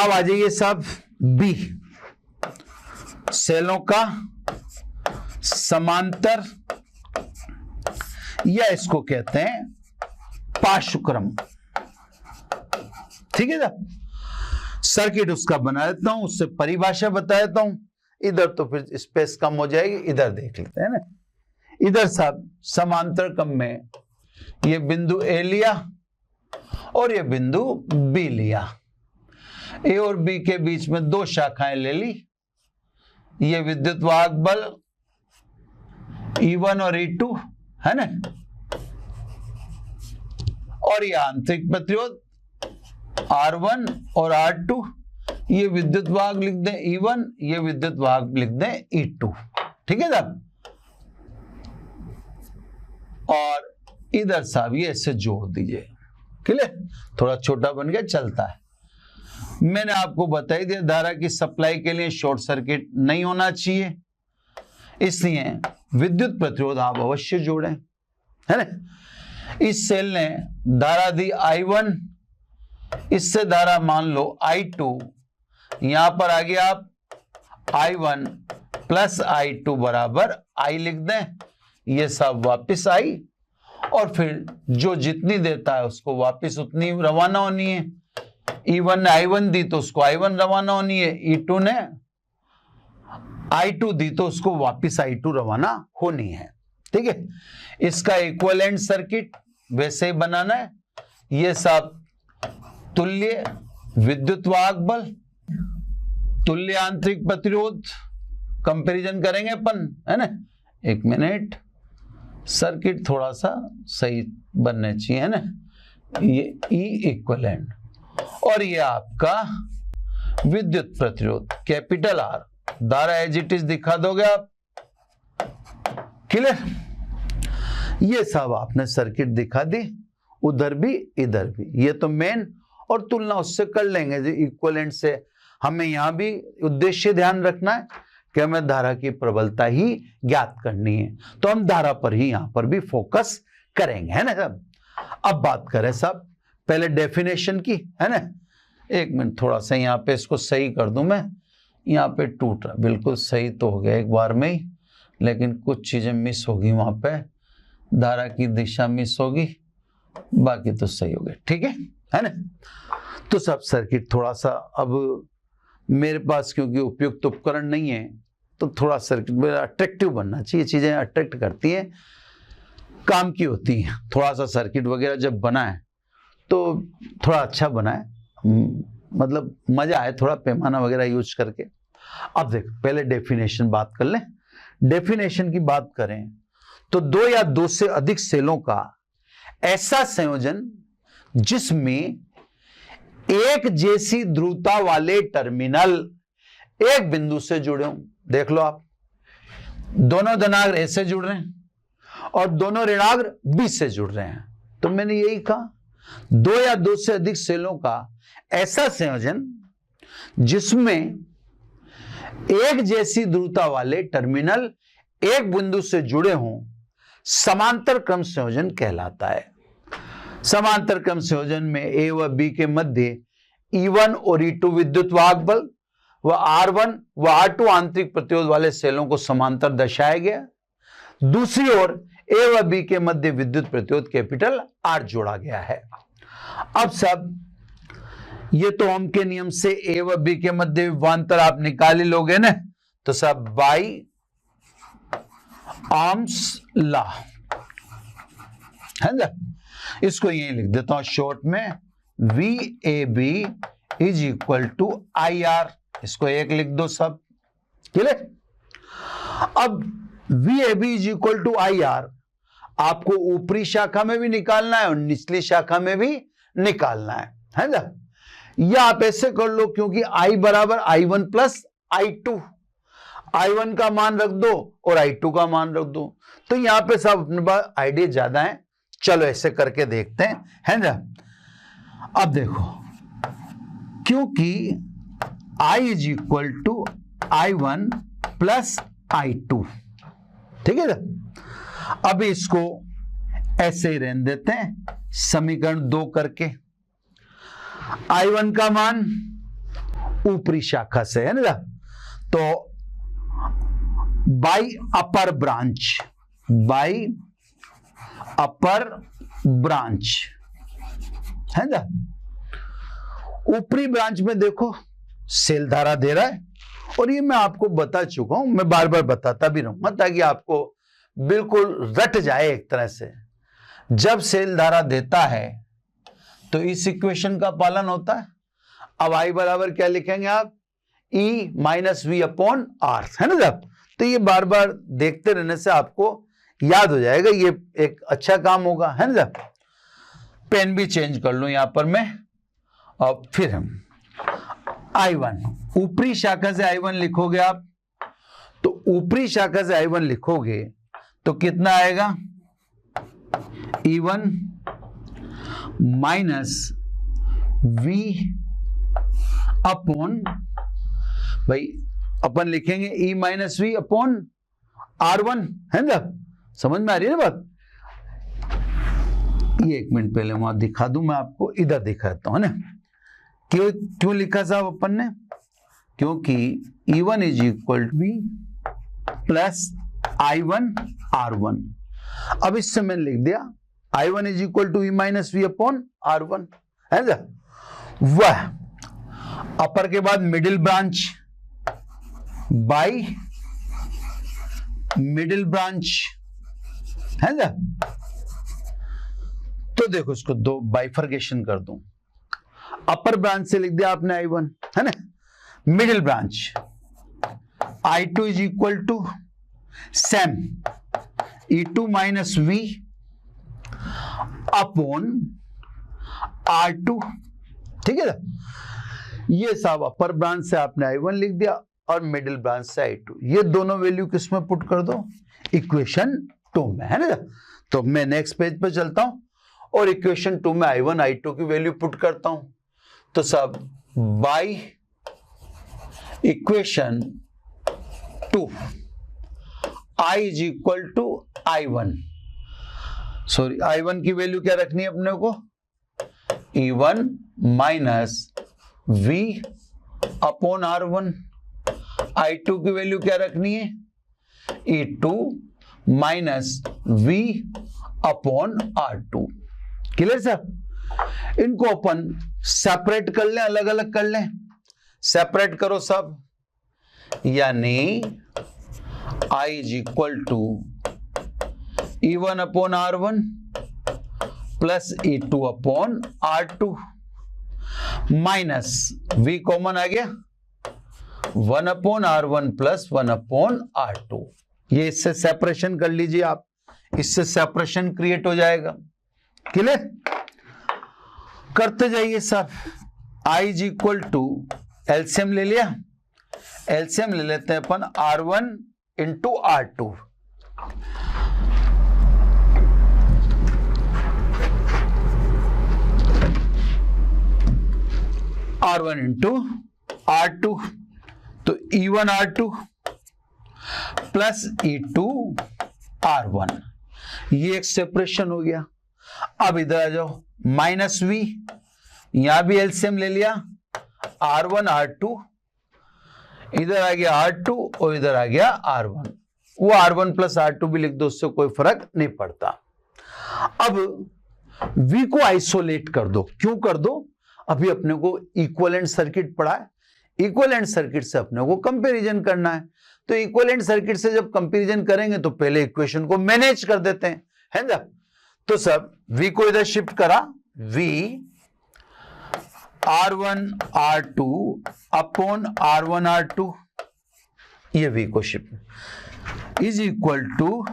अब आ जाइए साहब बी, सेलों का समांतर या इसको कहते हैं पार्श्वक्रम। ठीक है ना, सर्किट उसका बना देता हूं, उससे परिभाषा बता देता हूं। इधर तो फिर स्पेस कम हो जाएगी, इधर देख लेते हैं ना। इधर साहब समांतर क्रम में ये बिंदु ए लिया और ये बिंदु बी लिया। ए और बी के बीच में दो शाखाएं ले ली। ये विद्युत वाहक बल E1 और E2 है ना, और ये आंतरिक प्रतिरोध R1 और R2। ये विद्युत वाहक लिख दें E1, ये विद्युत वाहक लिख दें E2। ठीक है साहब, और इधर साहब ये इससे जोड़ दीजिए। क्लियर, थोड़ा छोटा बन गया, चलता है। मैंने आपको बता ही दिया धारा की सप्लाई के लिए शॉर्ट सर्किट नहीं होना चाहिए, इसलिए विद्युत प्रतिरोध आप अवश्य जोड़ें, है ना। इस सेल ने धारा दी I1, इससे धारा मान लो I2, यहां पर आ गया आप I1 प्लस I2 बराबर I लिख दें। ये सब वापस आई और फिर जो जितनी देता है उसको वापस उतनी रवाना होनी है। E1 ने I1 दी तो उसको I1 रवाना होनी है, E2 ने I2 दी तो उसको वापस I2 रवाना होनी है। ठीक है, इसका इक्विवेलेंट सर्किट वैसे ही बनाना है। ये सब तुल्य विद्युत वाहक बल, तुल्य आंतरिक प्रतिरोध, कंपैरिजन करेंगे अपन, है ना। एक मिनट, सर्किट थोड़ा सा सही बनने चाहिए, है ना। ये E इक्विवेलेंट और ये आपका विद्युत प्रतिरोध कैपिटल R, धारा एज इट इज दिखा दोगे आप। क्लियर, ये सब आपने सर्किट दिखा दी, उधर भी इधर भी। ये तो मेन, और तुलना उससे कर लेंगे जी इक्विवेलेंट से। हमें यहां भी उद्देश्य ध्यान रखना है कि हमें धारा की प्रबलता ही ज्ञात करनी है, तो हम धारा पर ही यहां पर भी फोकस करेंगे, है ना साहब। अब बात करें साहब पहले डेफिनेशन की, है ना। एक मिनट, थोड़ा सा यहाँ पे इसको सही कर दूं मैं। यहाँ पे टूट रहा, बिल्कुल सही तो हो गया एक बार में ही, लेकिन कुछ चीजें मिस होगी वहां पे। धारा की दिशा मिस होगी, बाकी तो सही हो गया। ठीक है ना। तो सब सर्किट थोड़ा सा, अब मेरे पास क्योंकि उपयुक्त उपकरण नहीं है तो थोड़ा सर्किट मेरा अट्रैक्टिव बनना चाहिए। चीजें अट्रैक्ट करती हैं, काम की होती हैं। थोड़ा सा सर्किट वगैरह जब बनाए तो थोड़ा अच्छा बनाए, मतलब मजा आए थोड़ा पैमाना वगैरह यूज करके। अब देख, पहले डेफिनेशन बात कर लें। डेफिनेशन की बात करें तो दो या दो से अधिक सेलों का ऐसा संयोजन जिसमें एक जैसी ध्रुवता वाले टर्मिनल एक बिंदु से जुड़े हों। देख लो आप, दोनों धनाग्र ए से जुड़ रहे हैं और दोनों ऋणाग्र बी से जुड़ रहे हैं। तो मैंने यही कहा, दो या दो से अधिक सेलों का ऐसा संयोजन जिसमें एक जैसी ध्रुवता वाले टर्मिनल एक बिंदु से जुड़े हों, समांतर क्रम संयोजन कहलाता है। समांतर क्रम संयोजन में ए व बी के मध्य E1 और E2 विद्युत वाहक बल व R1 व R2 आंतरिक प्रतिरोध वाले सेलों को समांतर दर्शाया गया। दूसरी ओर ए व बी के मध्य विद्युत प्रतिरोध कैपिटल R जोड़ा गया है। अब सब ये तो ओम के नियम से ए व बी के मध्य विभवांतर आप निकाल ही लोगे ना, तो सब बाई ओम्स लॉ है ना। इसको यही लिख देता हूं शॉर्ट में, VAB is equal to IR। इसको एक लिख दो सब, क्लियर। अब VAB is equal to IR आपको ऊपरी शाखा में भी निकालना है और निचली शाखा में भी निकालना है ना। या आप ऐसे कर लो, क्योंकि I बराबर I1 प्लस I2, I1 का मान रख दो और I2 का मान रख दो, तो यहां पे सब अपने पास आइडिया ज्यादा है। चलो ऐसे करके देखते हैं, है ना। अब देखो, क्योंकि I is equal to I1 plus I2, ठीक है ना। अब इसको ऐसे ही रहने देते हैं, समीकरण 2 करके। I1 का मान ऊपरी शाखा से, है ना। तो by upper branch, by upper branch, है ना। ऊपरी ब्रांच में देखो सेल धारा दे रहा है, और ये मैं आपको बता चुका हूं, मैं बार बार बताता भी रहूंगा ताकि आपको बिल्कुल रट जाए एक तरह से। जब सेल धारा देता है तो इस इक्वेशन का पालन होता है। अब आई बराबर क्या लिखेंगे आप, E minus we upon are, है ना। जब तो ये बार बार देखते रहने से आपको याद हो जाएगा, ये एक अच्छा काम होगा, है ना। जब पेन भी चेंज कर लूं यहां पर मैं, और फिर हम I1, ऊपरी शाखा से I1 लिखोगे आप, तो ऊपरी शाखा से I1 लिखोगे तो कितना आएगा, E1 माइनस V अपॉन, भाई अपन लिखेंगे E minus V upon R1, है ना। समझ में आ रही है ना बात। ये एक मिनट पहले वहां दिखा दूं मैं आपको, इधर दिखाता हूं, है ना। क्यों लिखा साहब अपन ने, क्योंकि E1 is equal to V plus I1 R1। अब इससे मैंने लिख दिया I1 is equal to E minus V upon R1, है ना। वह अपर के बाद middle branch by middle branch, है ना। तो देखो इसको दो बाइफर्केशन कर दूं, अपर ब्रांच से लिख दिया आपने I1, है ना। Middle branch I2 is equal to same E2 minus V upon R2, ठीक है ना। ये सब अपर ब्रांच से आपने I1 लिख दिया और मिडिल ब्रांच से I2, ये दोनों वैल्यू किस में पुट कर दो, इक्वेशन 2 में, है ना। तो मैं नेक्स्ट पेज पे चलता हूं और इक्वेशन 2 में I1 I2 की वैल्यू पुट करता हूं। तो सब by equation 2 I is equal to I1, sorry I1 की वैल्यू क्या रखनी है अपने को, E1 minus V upon R1, I2 की वैल्यू क्या रखनी है, E2 minus V upon R2। Clear sir. इनको अपन सेपरेट कर लें, अलग अलग कर लें, सेपरेट करो सब, यानी I is equal to E1 upon R1 plus E2 upon R2 minus V common आ गया 1 upon R1 plus 1 upon R2। ये इससे सेपरेशन कर लीजिए आप, इससे सेपरेशन क्रिएट हो जाएगा। क्लियर, करते जाइए सब। I is equal to LCM ले लिया, एलसीएम ले लेते हैं अपन R1 into R2, R1 into R2, तो E1 R2 plus E2 R1, ये एक सेपरेशन हो गया। अब इधर आ जाओ, माइनस V, यहां भी एलसीएम ले लिया, R1 R2, इधर आ गया R2 और इधर आ गया R1, वो R1 प्लस R2 भी लिख दो, उससे कोई फर्क नहीं पड़ता। अब V को आइसोलेट कर दो, क्यों कर दो, अभी अपने को इक्विवेलेंट सर्किट पढ़ा है, इक्विवेलेंट सर्किट से अपने को कंपैरिजन करना है। तो इक्विवेलेंट सर्किट से जब कंपैरिजन करेंगे तो पहले इक्वेशन को मैनेज कर देते हैं, है ना। तो सब V को इधर शिफ्ट करा, V R1 R2 upon R1 R2, ये V को shift is equal to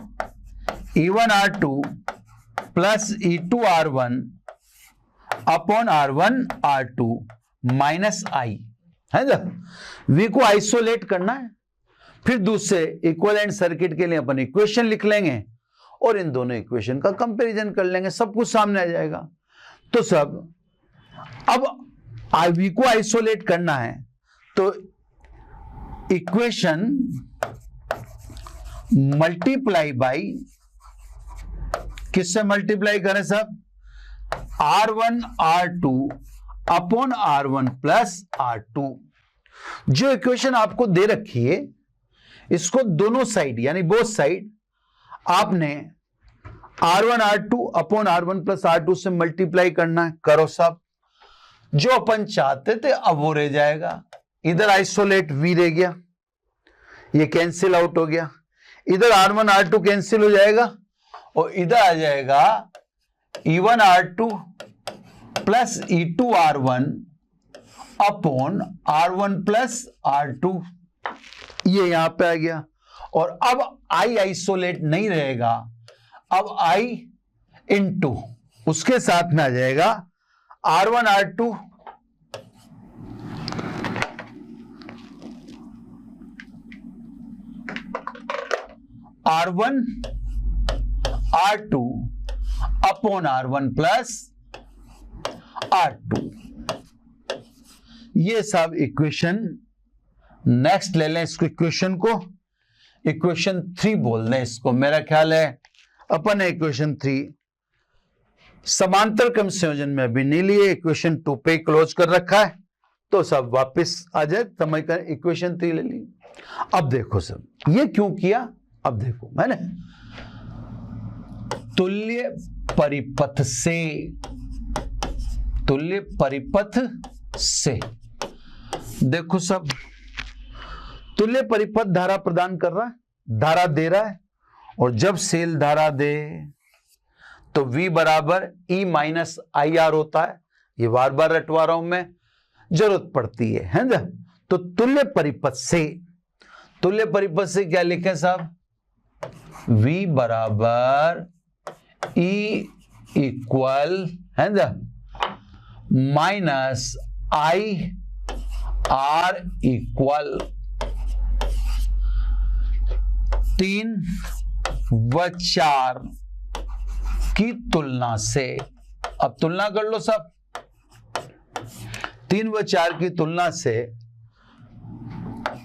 E1 R2 plus E2 R1 upon R1 R2 minus I, है ना। V को आइसोलेट करना है, फिर दूसरे इक्विवेलेंट सर्किट के लिए अपन इक्वेशन लिख लेंगे और इन दोनों इक्वेशन का कंपैरिजन कर लेंगे, सब कुछ सामने आ जाएगा। तो सब अब V को आइसोलेट करना है, तो इक्वेशन मल्टीप्लाई बाई, किससे मल्टीप्लाई करें सब, R1 R2 upon R1 plus R2, जो इक्वेशन आपको दे रखी है इसको दोनों साइड यानी बोथ साइड आपने R1 R2 upon R1 plus R2 से मल्टीप्लाई करना है। करो साहब, जो अपन चाहते थे अब वो रह जाएगा। इधर आइसोलेट V रह गया, ये कैंसिल आउट हो गया। इधर R1 R2 कैंसिल हो जाएगा और इधर आ जाएगा E1 R2 plus E2 R1 upon R1 plus R2, ये यहां पे आ गया। और अब I आइसोलेट नहीं रहेगा, अब I इंटू उसके साथ में आ जाएगा R1 R2 R1 R2 upon R1 plus R2। ये सब इक्वेशन नेक्स्ट ले लें, इसको इक्वेशन को इक्वेशन 3 बोल दें इसको। मेरा ख्याल है अपन इक्वेशन 3 समांतर क्रम संयोजन में अभी नहीं लिए, इक्वेशन 2 पे क्लोज कर रखा है, तो सब वापस आ जाए समझ कर इक्वेशन 3 ले ली। अब देखो सब ये क्यों किया, अब देखो मैंने तुल्य परिपथ से देखो सब तुल्य परिपथ धारा प्रदान कर रहा है, धारा दे रहा है, और जब सेल धारा दे तो V बराबर E माइनस आई आर होता है। ये बार बार रटवा रहा हूं मैं, जरूरत पड़ती है ना। तो तुल्य परिपथ से क्या लिखें साहब, V बराबर E इक्वल है ना माइनस आई आर इक्वल 3 व 4 की तुलना से। अब तुलना कर लो सब, 3 व 4 की तुलना से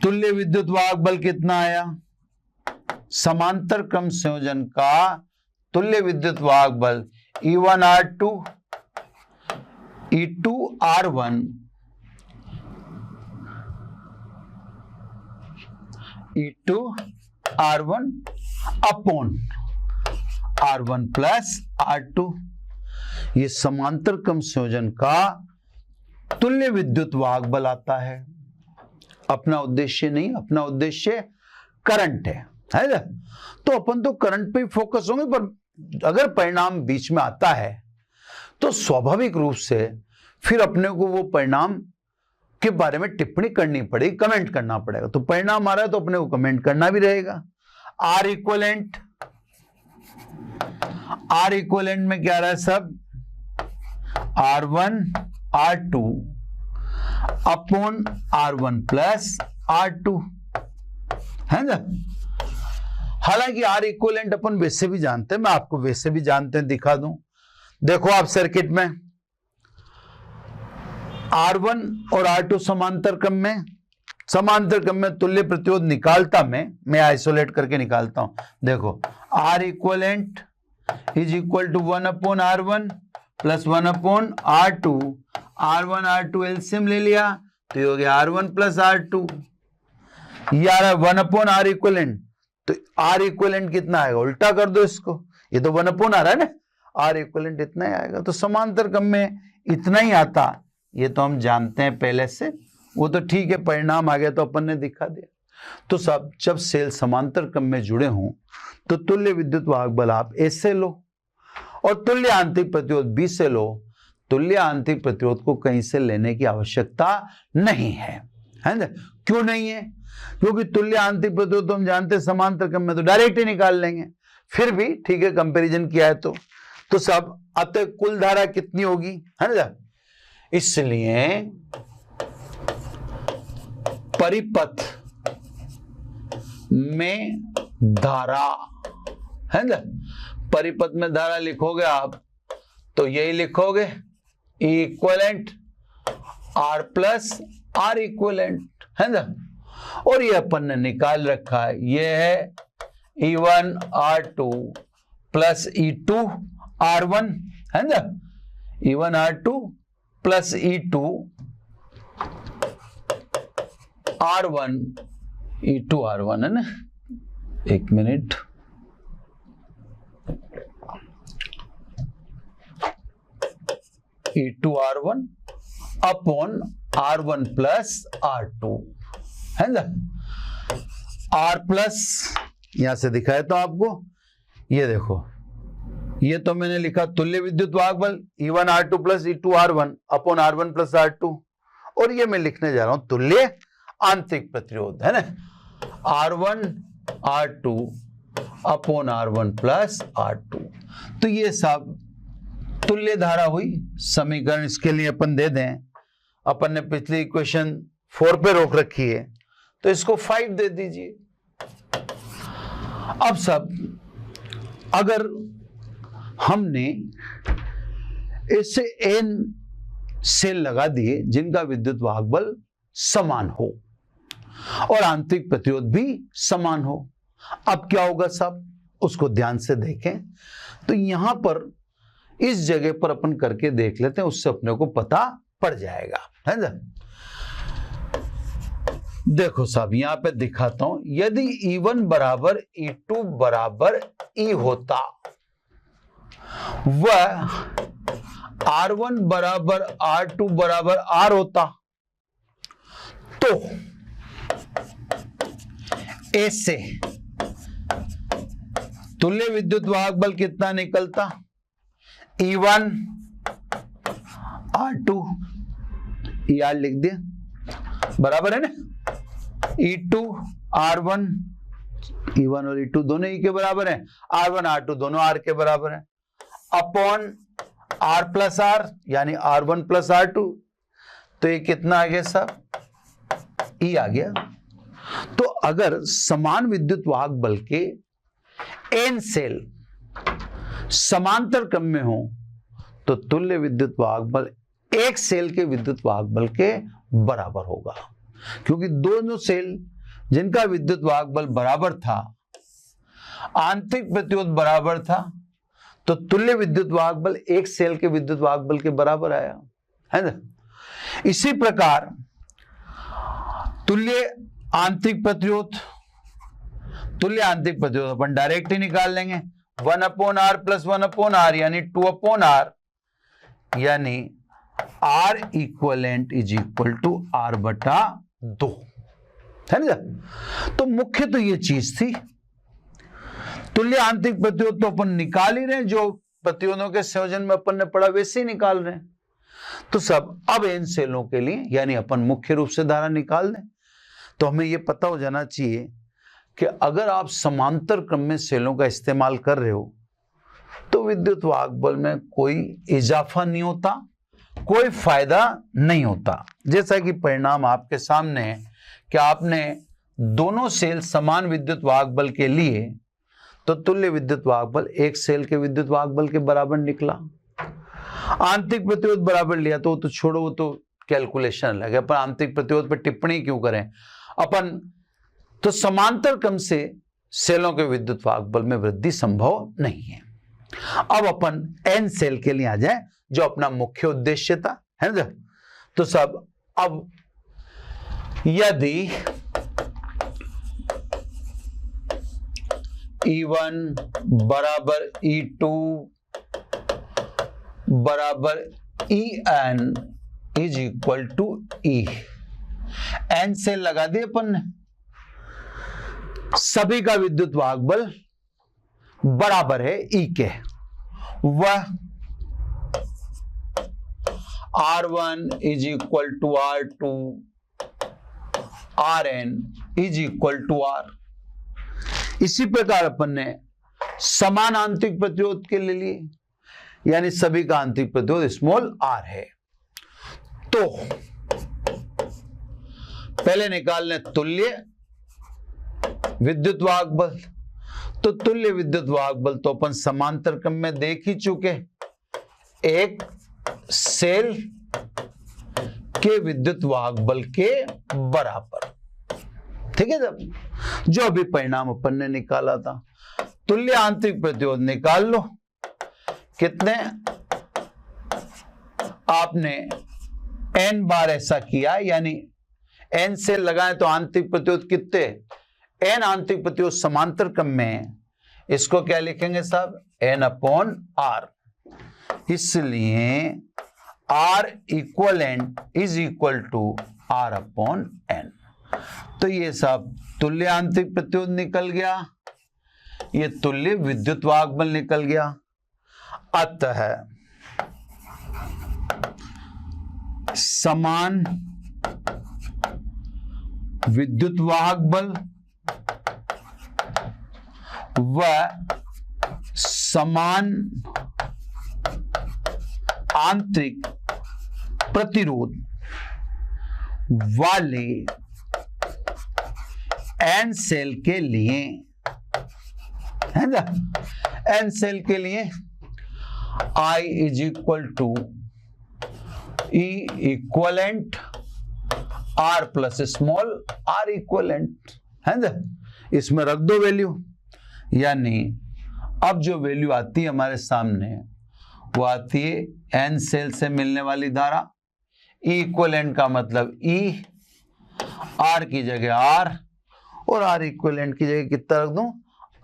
तुल्य विद्युत वाहक बल कितना आया, समांतर क्रम संयोजन का तुल्य विद्युत वाहक बल E1 R2 E2 R1 E2 R1 upon R1 plus R2। ये समांतर क्रम संयोजन का तुल्य विद्युत वाहक बल आता है। अपना उद्देश्य नहीं, अपना उद्देश्य करंट है ना। तो अपन तो करंट पे ही फोकस होंगे, पर अगर परिणाम बीच में आता है तो स्वाभाविक रूप से फिर अपने को वो परिणाम के बारे में टिप्पणी करनी पड़ेगी, कमेंट करना पड़ेगा। तो परिणाम आ रहा है तो अपने को कमेंट करना भी रहेगा। आर इक्वलेंट में क्या रहा है सब, R1 R2 upon R1 plus R2 है ना। हालांकि R इक्वलेंट अपन वैसे भी जानते हैं, मैं आपको वैसे भी जानते हैं दिखा दूं। देखो आप सर्किट में R1 और R2 समांतर क्रम में तुल्य प्रतिरोध निकालता मैं आइसोलेट करके निकालता हूं। देखो R equivalent is equal to 1 upon R1 plus 1 upon R2। R1 R2 LCM ले लिया तो ये हो गया R1 प्लस R2। ये आ रहा है 1 अपॉन R इक्वलेंट, तो R इक्वलेंट कितना आएगा, उल्टा कर दो इसको, ये तो 1 अपॉन आ रहा है ना, R इक्वलेंट इतना ही आएगा। तो समांतर क्रम में इतना ही आता, ये तो हम जानते हैं पहले से, वो तो ठीक है, परिणाम आ गया तो अपन ने दिखा दिया। तो सब जब सेल समांतर क्रम में जुड़े हों तो तुल्य विद्युत वाहक बल आप ए से लो और तुल्य आंतरिक प्रतिरोध बी से लो। तुल्य आंतरिक प्रतिरोध को कहीं से लेने की आवश्यकता नहीं है ना। क्यों नहीं है, क्योंकि तुल्य आंतरिक प्रतिरोध तो हम जानते हैं समांतर क्रम में तो डायरेक्ट ही निकाल लेंगे। फिर भी ठीक है, कंपैरिजन किया है तो सब अतः कुल धारा कितनी होगी है ना। इसलिए परिपथ में धारा है ना, परिपथ में धारा लिखोगे आप तो यही लिखोगे equivalent R plus R equivalent है ना। और ये अपन ने निकाल रखा है, ये है E1 R2 plus E2 R1 है ना। E1 R2 plus E2 R1 E2 R1 है ना, एक minute, E2 R1 upon R1 plus R2 है ना, R प्लस यहां से दिखाया तो आपको, ये देखो, ये तो मैंने लिखा तुल्य विद्युत वाहक बल E1 R2 plus E2 R1 upon R1 plus R2, और ये मैं लिखने जा रहा हूं तुल्य आंतरिक प्रतिरोध है ना, R1 R2 upon R1 plus R2। तो ये सब तुल्य धारा हुई। समीकरण इसके लिए अपन दे दें, अपन ने पिछली इक्वेशन 4 पे रोक रखी है, तो इसको 5 दे दीजिए। अब सब अगर हमने इससे n सेल लगा दिए जिनका विद्युत वाहक बल समान हो और आंतरिक प्रतिरोध भी समान हो, अब क्या होगा साहब, उसको ध्यान से देखें। तो यहां पर इस जगह पर अपन करके देख लेते हैं, उससे अपने को पता पड़ जाएगा, है ना। देखो साहब यहां पे दिखाता हूं, यदि E1 बराबर E2 बराबर E होता, वह R1 बराबर R2 बराबर R होता, तो ए से तुल्य विद्युत वाहक बल कितना निकलता, E1 R2, ER लिख दिया, बराबर है ना, E2 R1, E1 और E2 दोनों E के बराबर हैं, R1 R2 दोनों R के बराबर हैं, अपॉन R प्लस R यानी R1 प्लस R2, तो ये कितना आ गया साहब, E आ गया। तो अगर समान विद्युत वाहक बल के n सेल समांतर क्रम में हो, तो तुल्य विद्युत वाहक बल एक सेल के विद्युत वाहक बल के बराबर होगा, क्योंकि दोनों सेल जिनका विद्युत वाहक बल बराबर था, आंतरिक प्रतिरोध बराबर था, तो तुल्य विद्युत वाहक बल एक सेल के विद्युत वाहक बल के बराबर आया, है ना। इसी प्रकार तुल्य आंतरिक प्रतिरोध अपन डायरेक्ट ही निकाल लेंगे, 1 upon R plus 1 upon R यानी 2 अपॉन R, यानी R equivalent is equal to R बटा 2, है ना। तो मुख्य तो ये चीज थी, तुल्य आंतरिक प्रतिरोध तो अपन निकाल ही रहे हैं, जो प्रतिरोधों के संयोजन में अपन ने पढ़ा वैसे ही निकाल रहे हैं। तो सब अब इन सेलों के लिए यानी अपन मुख्य रूप से धारा निकाल दें, तो हमें यह पता हो जाना चाहिए कि अगर आप समांतर क्रम में सेलों का इस्तेमाल कर रहे हो, तो विद्युत वाहक बल में कोई इजाफा नहीं होता, कोई फायदा नहीं होता। जैसा कि परिणाम आपके सामने है कि आपने दोनों सेल समान विद्युत वाहक बल के लिए, तो तुल्य विद्युत वाहक बल एक सेल के विद्युत वाहक बल के बराबर निकला। आंतरिक प्रतिरोध बराबर लिया तो वो तो छोड़ो, वो तो कैलकुलेशन अलग है, पर आंतरिक प्रतिरोध पर टिप्पणी क्यों करें अपन। तो समांतर क्रम से सेलों के विद्युत वाहक बल में वृद्धि संभव नहीं है। अब अपन n सेल के लिए आ जाए, जो अपना मुख्य उद्देश्य था, है ना। तो सब अब यदि E1 बराबर E2 बराबर En is equal to E, n cell लगा दिए अपन ने, सभी का विद्युत वाहक बल बराबर है E के, वह R1 is equal to R2, Rn is equal to R। इसी प्रकार अपन ने समान आंतरिक प्रतिरोध के लिए, यानी सभी का आंतरिक प्रतिरोध स्मॉल r है, तो पहले निकाल लें तुल्य विद्युत वाहक बल। तो तुल्य विद्युत वाहक बल तो अपन समांतर क्रम में देख ही चुके, एक सेल के विद्युत वाहक बल के बराबर, ठीक है। जब जो अभी परिणाम अपन ने निकाला था, तुल्य आंतरिक प्रतिरोध निकाल लो, कितने आपने n बार ऐसा किया, यानी एन सेल लगाए तो आंतरिक प्रतिरोध कितने, एन आंतरिक प्रतिरोध समांतर क्रम में है, इसको क्या लिखेंगे साहब, एन अपॉन आर। इसलिए R equivalent is equal to R upon N. तो ये साहब तुल्य आंतरिक प्रतिरोध निकल गया, ये तुल्य विद्युत वाहक बल निकल गया। अतः समान विद्युत वाहक बल व समान आंतरिक प्रतिरोध वाले एन सेल के लिए, है ना, एन सेल के लिए I is equal to E equivalent R plus small R equivalent, है ना, इसमें रख दो वैल्यू। यानी अब जो वैल्यू आती है हमारे सामने वो आती है एन सेल से मिलने वाली धारा, ई इक्वलेंट का मतलब ई, आर की जगह आर, और आर इक्वलेंट की जगह कितना रख दूं,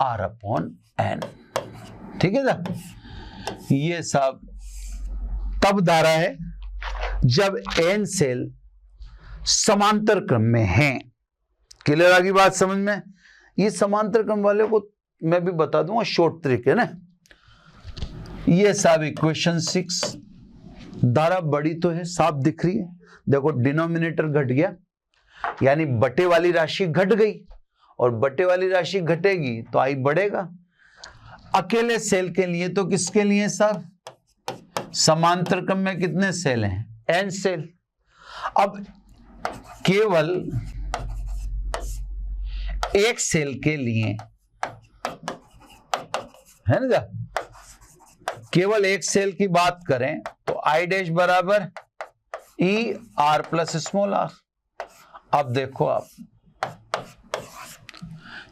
आर अपॉन एन। ठीक है ना, ये सब तब धारा है जब एन सेल समांतर क्रम में हैं। क्लियर आगे बात समझ में। ये समांतर क्रम वाले को मैं भी बता दूंगा शॉर्ट तरीके ना। ये सब इक्वेशन 6, धारा बड़ी तो है, साफ दिख रही है, देखो डिनोमिनेटर घट गया, यानी बटे वाली राशि घट गई, और बटे वाली राशि घटेगी तो आई बढ़ेगा। अकेले सेल के लिए तो किसके लिए साहब, समांतर क्रम में कितने सेल हैं, एन सेल। अब केवल एक सेल के लिए, है ना, केवल एक सेल की बात करें तो आई डैश बराबर E R plus small R. अब देखो आप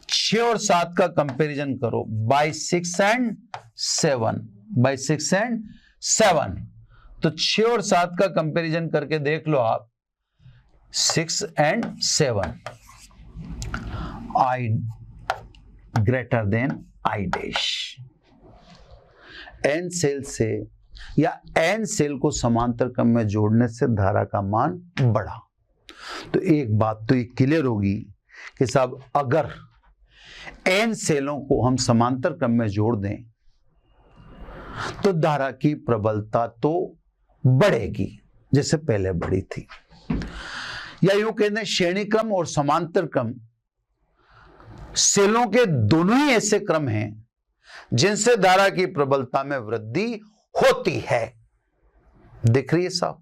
6 और 7 का कंपैरिजन करो, बाई 6 एंड 7, बाई 6 एंड 7, तो 6 और 7 का कंपैरिजन करके देख लो आप, 6 and 7, I greater than I dash. N cell से या एन सेल को समांतर क्रम में जोड़ने से धारा का मान बढ़ा। तो एक बात तो ये क्लियर होगी कि साहब अगर एन सेलों को हम समांतर क्रम में जोड़ दें तो धारा की प्रबलता तो बढ़ेगी जैसे पहले बढ़ी थी, या यूं कहते हैं श्रेणी क्रम और समांतर क्रम सेलों के दोनों ही ऐसे क्रम हैं जिनसे धारा की प्रबलता में वृद्धि होती है। दिख रही है साहब,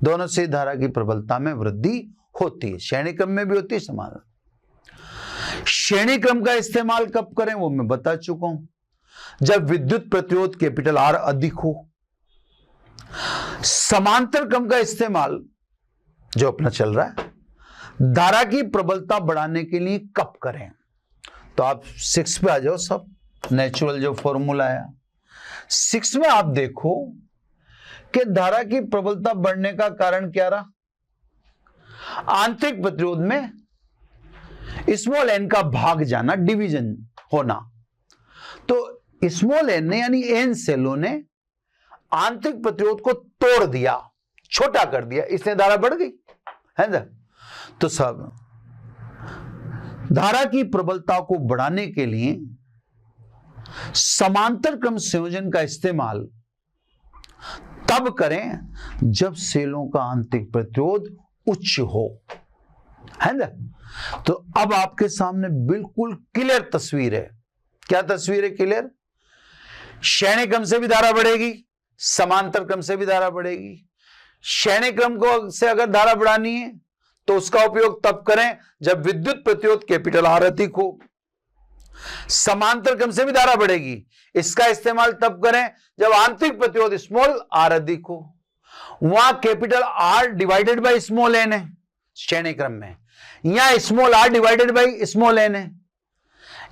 दोनों से धारा की प्रबलता में वृद्धि होती है, श्रेणी क्रम में भी होती है, समान। श्रेणी क्रम का इस्तेमाल कब करें वो मैं बता चुका हूं, जब विद्युत प्रतिरोध कैपिटल आर अधिक हो। समांतर क्रम का इस्तेमाल जो अपना चल रहा है धारा की प्रबलता बढ़ाने के लिए कब करें, तो आप 6 पे आ जाओ सब, नेचुरल जो फॉर्मूला है 6 में आप देखो कि धारा की प्रबलता बढ़ने का कारण क्या रहा, आंतरिक प्रतिरोध में स्मॉल एन का भाग जाना, डिवीजन होना। तो स्मॉल एन ने यानी एन सेलों ने आंतरिक प्रतिरोध को तोड़ दिया, छोटा कर दिया, इससे धारा बढ़ गई, है ना। तो सब धारा की प्रबलता को बढ़ाने के लिए समांतर क्रम संयोजन का इस्तेमाल तब करें जब सेलों का आंतरिक प्रतिरोध उच्च हो, है ना। तो अब आपके सामने बिल्कुल क्लियर तस्वीर है। क्या तस्वीर है क्लियर? श्रेणी क्रम से भी धारा बढ़ेगी, समांतर क्रम से भी धारा बढ़ेगी। श्रेणी क्रम को से अगर धारा बढ़ानी है तो उसका उपयोग तब करें जब विद्युत प्रतिरोध कैपिटल आर अधिक हो। समांतर क्रम से भी धारा बढ़ेगी, इसका इस्तेमाल तब करें जब आंतरिक प्रतिरोध स्मॉल आर अधिक हो। वहां capital R divided by small N है श्रेणी क्रम में, यहां small R divided by small N है,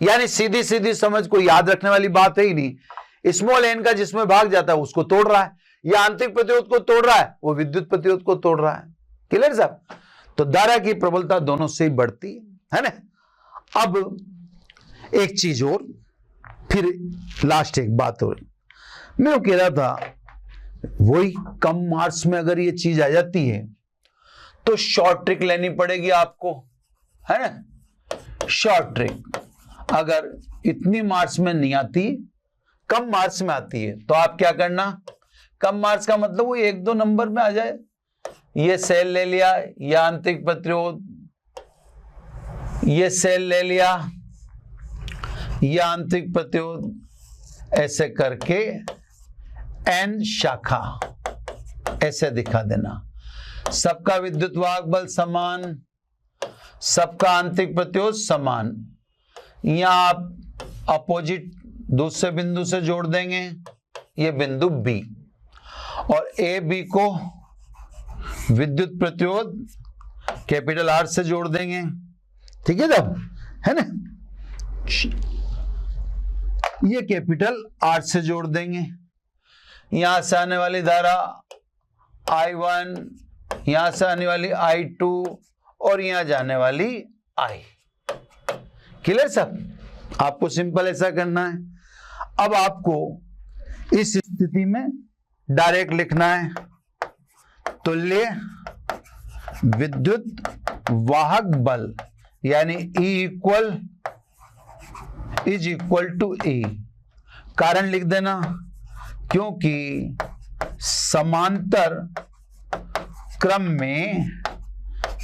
यानी सीधी सीधी समझ को याद रखने वाली बात है ही नहीं। स्मॉल एन का जिसमें भाग जाता है उसको तोड़ रहा है, या आंतरिक प्रतिरोध को तोड़ रहा है, वो विद्युत प्रतिरोध को तोड़ रहा है। क्लियर साहब? तो धारा की प्रबलता दोनों से ही बढ़ती है ना। अब एक चीज और, फिर लास्ट एक बात और मैं वो कह रहा था, वही कम मार्क्स में अगर ये चीज आ जाती है तो शॉर्ट ट्रिक लेनी पड़ेगी आपको, है ना। शॉर्ट ट्रिक अगर इतनी मार्क्स में नहीं आती, कम मार्क्स में आती है, तो आप क्या करना, कम मार्क्स का मतलब वो 1-2 नंबर में आ जाए, ये सेल ले लिया, या आंतरिक प्रतिरोध, ये सेल ले लिया, या आंतरिक प्रतिरोध, ऐसे करके एन शाखा ऐसे दिखा देना। सबका विद्युत वाहक बल समान, सबका आंतरिक प्रतिरोध समान। यहां आप अपोजिट दूसरे बिंदु से जोड़ देंगे, ये बिंदु बी, और ए बी को विद्युत प्रतिरोध कैपिटल आर से जोड़ देंगे, ठीक है जब, है ना। ये कैपिटल आर से जोड़ देंगे, यहां से आने वाली धारा I1, यहां से आने वाली I2 और यहां जाने वाली I। क्लियर सब, आपको सिंपल ऐसा करना है। अब आपको इस स्थिति में डायरेक्ट लिखना है, तुल्य विद्युत वाहक बल यानी E is equal to E। कारण लिख देना, क्योंकि समांतर क्रम में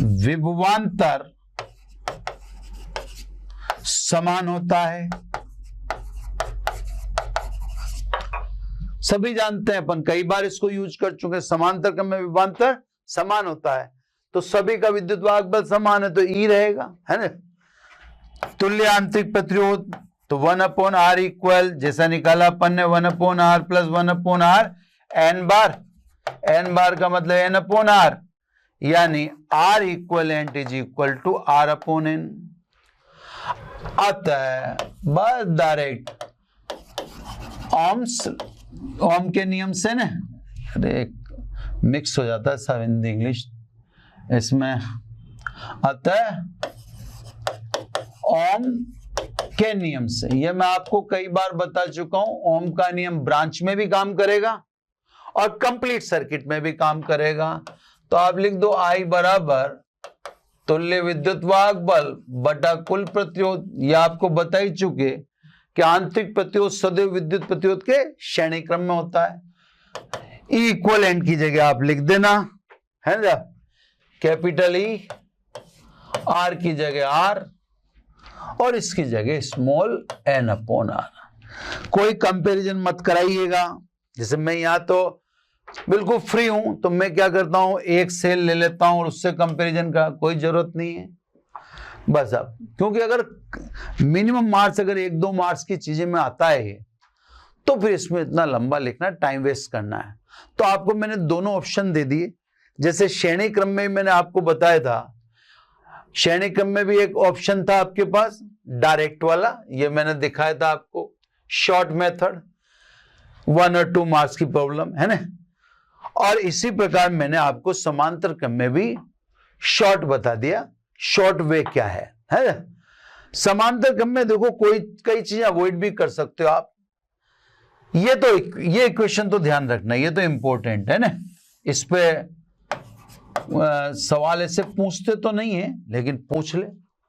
विभवांतर समान होता है। सभी जानते हैं, अपन कई बार इसको यूज कर चुके हैं, समांतर क्रम में विभवांतर समान होता है, तो सभी का विद्युत वाहक बल समान है, तो E रहेगा, है ना। तुल्य आंतरिक प्रतिरोध तो 1/r इक्वल, जैसा निकाला अपन ने, 1/r प्लस 1/r n बार का मतलब n/r, यानी R equivalent is equal to R/n। अतः बस डायरेक्ट ओम के नियम से ना, अरे मिक्स हो जाता है सब हिंदी इंग्लिश इसमें, अतः ओम के नियम से, ये मैं आपको कई बार बता चुका हूं, ओम का नियम ब्रांच में भी काम करेगा और कंप्लीट सर्किट में भी काम करेगा। तो आप लिख दो I बराबर तुल्य विद्युत वाहक बल बटा कुल प्रतिरोध। यह आपको बता ही चुके कि आंतरिक प्रतिरोध सदैव विद्युत प्रतिरोध के श्रेणी क्रम में होता है। E इक्वलेंट की जगह आप लिख देना, है ना, कैपिटल E, R की जगह R और इसकी जगह स्मॉल n/r। कोई कंपैरिजन मत कराइएगा, जैसे मैं यहां तो बिल्कुल फ्री हूं, तो मैं क्या करता हूं, एक सेल ले लेता हूं और उससे कंपैरिजन का कोई जरूरत नहीं है बस। अब क्योंकि अगर मिनिमम मार्क्स अगर 1-2 मार्क्स की चीजें में आता है, तो फिर इसमें इतना लंबा लिखना, टाइम वेस्ट करना है। तो आपको मैंने दोनों ऑप्शन दे दिए, जैसे श्रेणी क्रम में मैंने आपको बताया था, श्रेणी क्रम में भी एक ऑप्शन था आपके पास डायरेक्ट वाला, ये मैंने दिखाया था आपको, शॉर्ट मेथड, 1 और 2 मार्क्स की प्रॉब्लम, है ना। और इसी प्रकार मैंने आपको समांतर क्रम में भी शॉर्ट बता दिया, शॉर्ट वे क्या है ना। समांतर क्रम में देखो कोई कई चीजें अवॉइड भी कर सकते हो आप, ये इक्वेशन तो ध्यान रखना, ये तो इंपॉर्टेंट है ना। इस पे सवाल ऐसे पूछते तो नहीं है, लेकिन पूछ ले।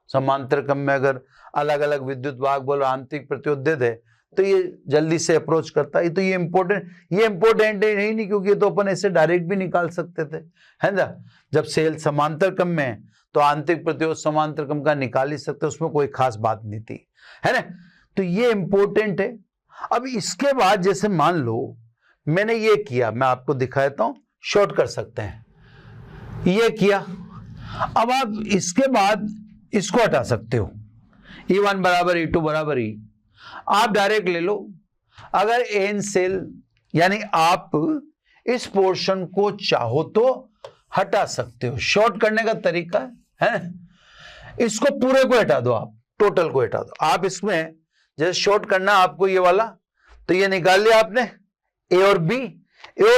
समांतर क्रम में अगर अलग अलग विद्युत वाहक बल और आंतरिक प्रतिरोध दे दे तो ये जल्दी से अप्रोच करता है। तो ये इंपॉर्टेंट है नहीं, क्योंकि ये तो अपन ऐसे डायरेक्ट भी निकाल सकते थे, है ना। जब सेल समांतर क्रम में तो आंतरिक प्रतिरोध समांतर क्रम का निकाल ही सकते, उसमें कोई खास बात नहीं थी, है ना। तो ये इंपॉर्टेंट है। अब इसके बाद जैसे मान लो मैंने ये किया, मैं आपको दिखाता हूं, शॉर्ट कर सकते हैं, ये किया। अब आप इसके बाद इसको हटा सकते हो, E1 बराबर E2 बराबर E, आप डायरेक्ट ले लो। अगर एन सेल यानी आप इस पोर्शन को चाहो तो हटा सकते हो, शॉर्ट करने का तरीका है। इसको पूरे को हटा दो, आप टोटल को हटा दो। आप इसमें जैसे शॉर्ट करना आपको ये वाला, तो ये निकाल लिया आपने ए और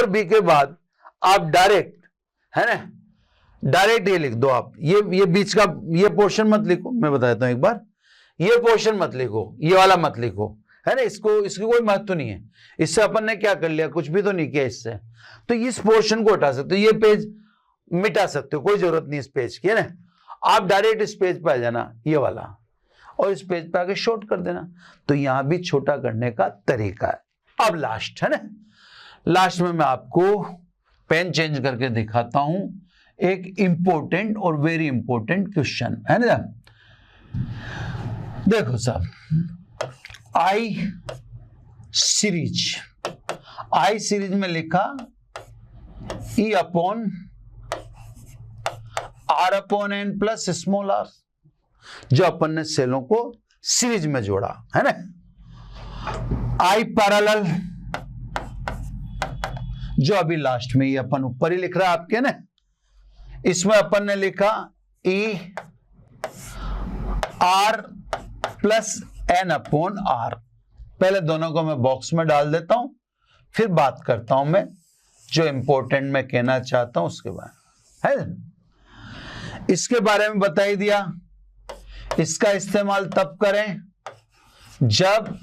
बी के बाद आप डायरेक्ट, है ना, डायरेक्ट ये लिख दो आप, ये बीच का ये पोर्शन मत लिखो, मैं बता देता हूं एक बार, ये पोर्शन मत लिखो, ये वाला मत लिखो, है ना, इसकी कोई महत्व नहीं है। इससे अपन ने क्या कर लिया, कुछ भी तो नहीं किया इससे, तो इस पोर्शन को हटा सकते हो, ये पेज मिटा सकते हो, कोई जरूरत नहीं इस पेज की, है ना। आप डायरेक्ट इस पेज पे आ जाना, ये वाला, और इस पेज पे आके शॉर्ट कर देना। तो यहां भी छोटा करने का तरीका है। अब लास्ट, है ना, लास्ट में मैं आपको पेन चेंज करके दिखाता हूं एक इंपॉर्टेंट और वेरी इंपॉर्टेंट क्वेश्चन, है ना। देखो साहब, आई सीरीज में लिखा E upon R upon N plus small r, जो अपन ने सेलों को सीरीज में जोड़ा, है ना। I पैरेलल, जो अभी लास्ट में ये अपन ऊपर ही लिख रहा है आपके ना, इसमें अपन ने लिखा E R plus N upon R। पहले दोनों को मैं बॉक्स में डाल देता हूं, फिर बात करता हूं मैं जो इंपॉर्टेंट मैं कहना चाहता हूं उसके बारे में, है। इसके बारे में बता ही दिया। इसका इस्तेमाल तब करें जब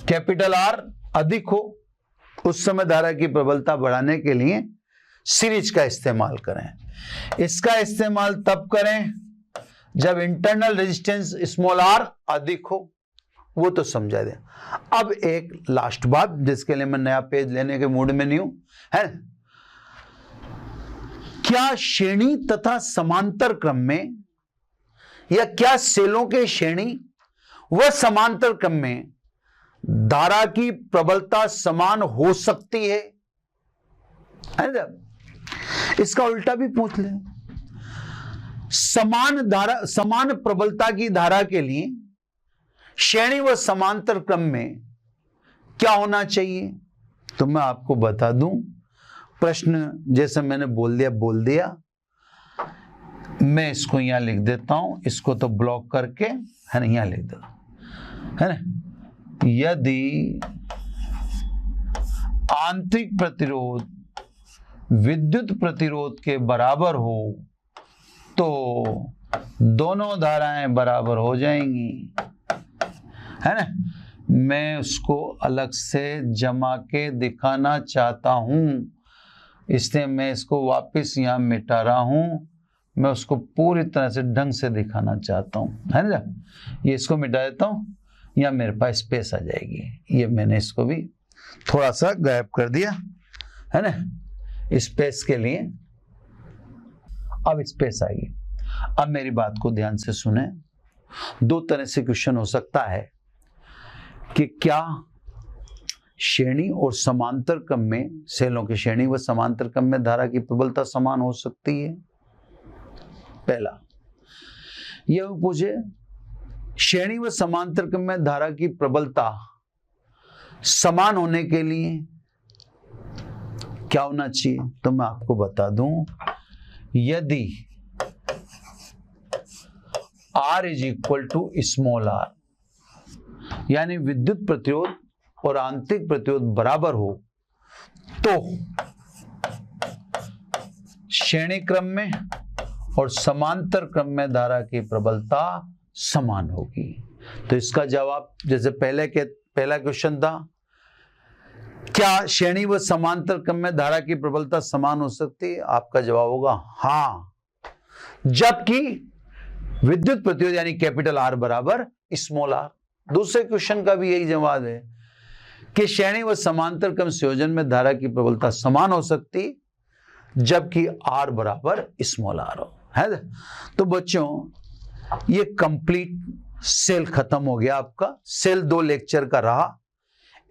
कैपिटल R अधिक हो, उस समय धारा की प्रबलता बढ़ाने के लिए सीरीज का इस्तेमाल करें। इसका इस्तेमाल तब करें जब इंटरनल रेजिस्टेंस स्मॉल r अधिक हो, वो तो समझा दे। अब एक लास्ट बात जिसके लिए मैं नया पेज लेने के मूड में नहीं हूं, है, क्या श्रेणी तथा समांतर क्रम में, या क्या सेलों के श्रेणी व समांतर क्रम में धारा की प्रबलता समान हो सकती है? इसका उल्टा भी पूछ ले, समान प्रबलता की धारा के लिए श्रेणी व समांतर क्रम में क्या होना चाहिए? तो मैं आपको बता दूं, प्रश्न जैसे मैंने बोल दिया, मैं इसको यहां लिख देता हूं, इसको तो ब्लॉक करके, है ना, यहां लिख देता, है ना। यदि आंतरिक प्रतिरोध विद्युत प्रतिरोध के बराबर हो तो दोनों धाराएं बराबर हो जाएंगी, है ना। मैं उसको अलग से जमा के दिखाना चाहता हूं, इसलिए मैं इसको वापस यहां मिटा रहा हूं। मैं उसको पूरी तरह से ढंग से दिखाना चाहता हूं, है ना। ये इसको मिटा देता हूं, यहाँ मेरे पास स्पेस आ जाएगी। ये मैंने इसको भी थोड़ा सा गायब कर दिया, है ना, स्पेस के लिए। अब स्पेस आएगी। अब मेरी बात को ध्यान से सुने। दो तरह से क्वेश्चन हो सकता है कि क्या श्रेणी और समांतर क्रम में, सेलों की श्रेणी व समांतर क्रम में धारा की प्रबलता समान हो सकती है। पहला यह पूछे, श्रेणी व समांतर क्रम में धारा की प्रबलता समान होने के लिए क्या होना चाहिए? तो मैं आपको बता दूं, यदि R is equal to small r, यानी विद्युत प्रतिरोध और आंतरिक प्रतिरोध बराबर हो, तो श्रेणी क्रम में और समांतर क्रम में धारा की प्रबलता समान होगी। तो इसका जवाब, जैसे पहला क्वेश्चन था, क्या श्रेणी व समांतर क्रम में धारा की प्रबलता समान हो सकती है? आपका जवाब होगा हाँ, जबकि विद्युत प्रतिरोध यानी कैपिटल R बराबर स्मॉल r। दूसरे क्वेश्चन का भी यही जवाब है कि श्रेणी व समांतर क्रम संयोजन में धारा की प्रबलता समान हो सकती जबकि R बराबर स्मॉल r हो, है। तो बच्चों, ये कंप्लीट सेल खत्म हो गया आपका। सेल 2 लेक्चर का रहा,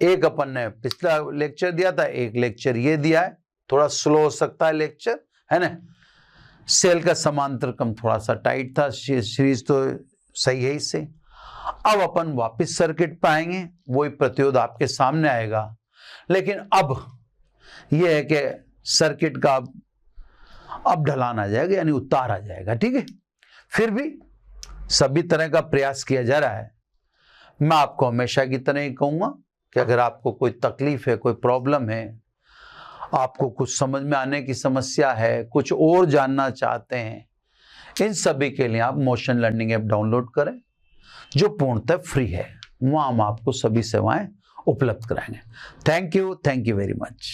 एक अपन ने पिछला लेक्चर दिया था, एक लेक्चर ये दिया है। थोड़ा स्लो हो सकता है लेक्चर, है ना। सेल का समांतर क्रम थोड़ा सा टाइट था, सीरीज तो सही है इससे। अब अपन वापस सर्किट पे आएंगे, वही प्रतिरोध आपके सामने आएगा, लेकिन अब यह है कि सर्किट का अब ढलान आ जाएगा, यानी उतार आ जाएगा, ठीक है। फिर भी सभी तरह का प्रयास किया जा रहा है। मैं आपको हमेशा की तरह ही कहूंगा कि अगर आपको कोई तकलीफ है, कोई प्रॉब्लम है, आपको कुछ समझ में आने की समस्या है, कुछ और जानना चाहते हैं, इन सभी के लिए आप मोशन लर्निंग ऐप डाउनलोड करें, जो पूर्णतः फ्री है। वहां हम आपको सभी सेवाएं उपलब्ध कराएंगे। Thank you very much.